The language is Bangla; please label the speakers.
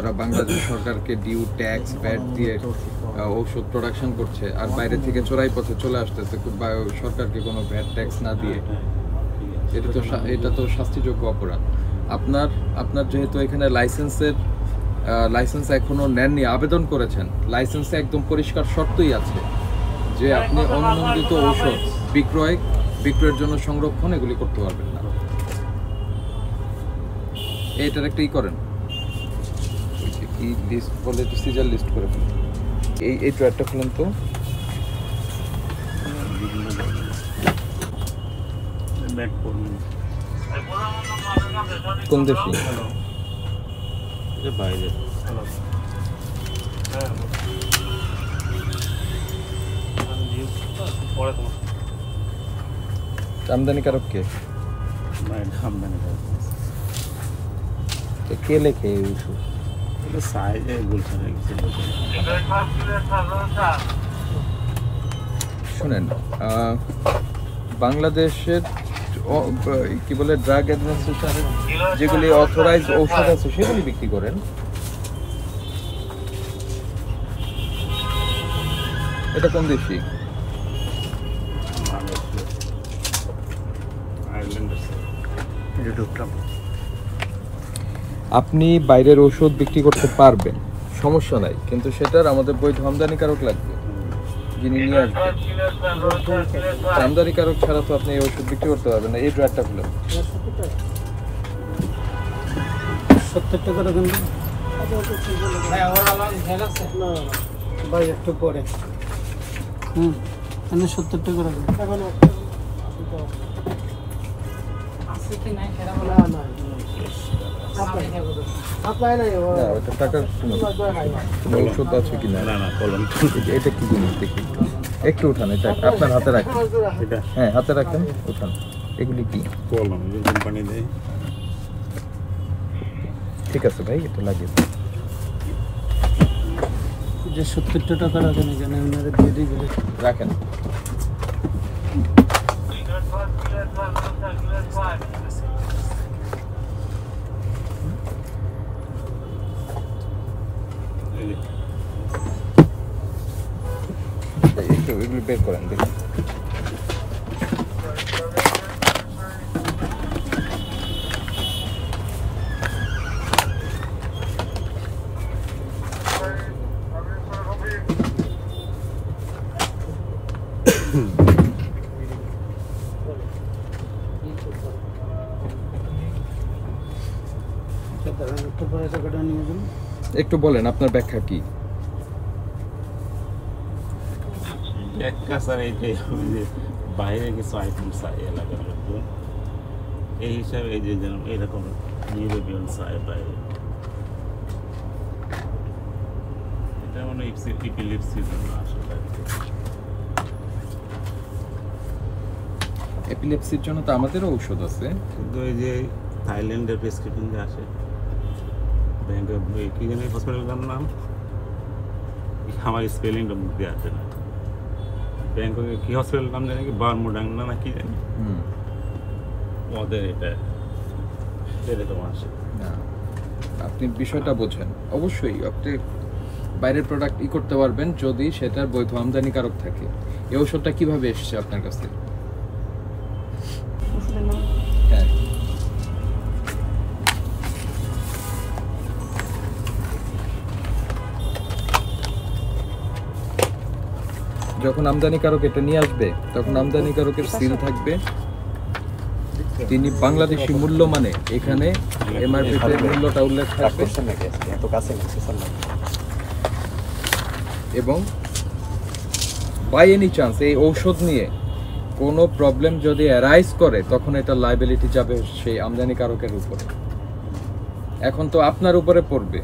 Speaker 1: তারা বাংলাদেশ সরকারকে ডিউ ট্যাক্স ভ্যাট দিয়ে ঔষধ প্রোডাকশন করছে আর বাইরে থেকে চোরাই পথে চলে আসতেছে সরকারকে কোনো ভ্যাট ট্যাক্স না দিয়ে। এটা তো শাস্তিযোগ্য অপরাধ। আপনার যেহেতু এখানে লাইসেন্স এখনো নেননি, আবেদন করেছেন, লাইসেন্সে একদম পরিষ্কার শর্তই আছে যে আপনি অনুমোদিত ঔষধ বিক্রয়ের জন্য সংরক্ষণ এগুলি করতে পারবেন না। এটার একটা করেন, কি লিস্ট বলে একটু সিজার লিস্ট করে ফেলেন। এই ড্রয়ারটা খুলেন তো। কোন দেশি?
Speaker 2: বাইরে
Speaker 1: আমদানিকারক কে? কে লেখে এই ওষুধ? শুনেন, বাংলাদেশের কি বলে ড্রাগ অ্যাডমিনিস্ট্রেশনের যেগুলি অথরাইজ ঔষধ আছে সেগুলি বিক্রি করেন। এটা কোন দেশি? আপনি বাইরের ঔষধ বিক্রি করতে পারবেন, সমস্যা নাই, কিন্তু সেটার আমাদের বৈধ আমদানিকারক লাগবে যিনি নিয়ে আসবেন। আমদানিকারক ছাড়া তো আপনি এই ওষুধ বিক্রি করতে পারবেন না। এই ড্রায়ারটা খুলে
Speaker 3: 70 টাকা রাখেন ভাই, একটু পরে 70 টাকা রাখেন।
Speaker 1: ঔষধ আছে কিনা এটা কি জিনিস দেখি, একটু উঠান। এটা আপনার হাতে রাখেন। হ্যাঁ, হাতে রাখেন, উঠান। এগুলি কি
Speaker 2: কোম্পানি দেয়?
Speaker 1: ঠিক আছে ভাই, এটা লাগিয়ে
Speaker 3: যে 70 টাকা রাখেন এখানে, ওনারা দিয়ে দিবেন।
Speaker 1: রাখেন। একটু এগুলি বের করেন দেখি। একটু বলেন আপনার ব্যাখ্যা কি?
Speaker 2: বাইরে কিছু আইটেম চাই এলাকার লোকজন, এই হিসাবে এই যে যেন এরকম নিউরোবিয়ন চাই বাইরে। এটা মানে এপিলেপসির জন্য আসলে।
Speaker 1: এপিলেপসির জন্য তো আমাদেরও ঔষধ আছে,
Speaker 2: কিন্তু এই যে থাইল্যান্ডের প্রেসক্রিপশন যে আসে ব্যাংকে, কি জানি হসপিটালটার নাম, আমার স্পেলিংটা মুখে আসে না। ব্যাংককে কি হসপিটাল নাম জানি, কি বারমুডাং না কি জানি, ওদের এটা এরকম আসে
Speaker 1: না। আপনি বিষয়টা বোঝেন। অবশ্যই আপনি বাইরের প্রোডাক্ট করতে পারবেন যদি সেটার বৈধ আমদানিকারক থাকে। এই ঔষধটা কিভাবে এসেছে আপনার কাছে? হ্যাঁ, যখন আমদানিকারক এটা নিয়ে আসবে তখন আমদানিকারকের সিল থাকবে, তিনি বাংলাদেশি মূল্য মানে এখানে এমআরপিতে মূল্যটা উল্লেখ থাকবে। এবং বাই এনি চান্স এই ঔষধ নিয়ে কোনো প্রবলেম যদি অ্যারাইজ করে তখন এটা লায়াবিলিটি যাবে সেই আমদানিকারকের উপরে। এখন তো আপনার উপরে পড়বে।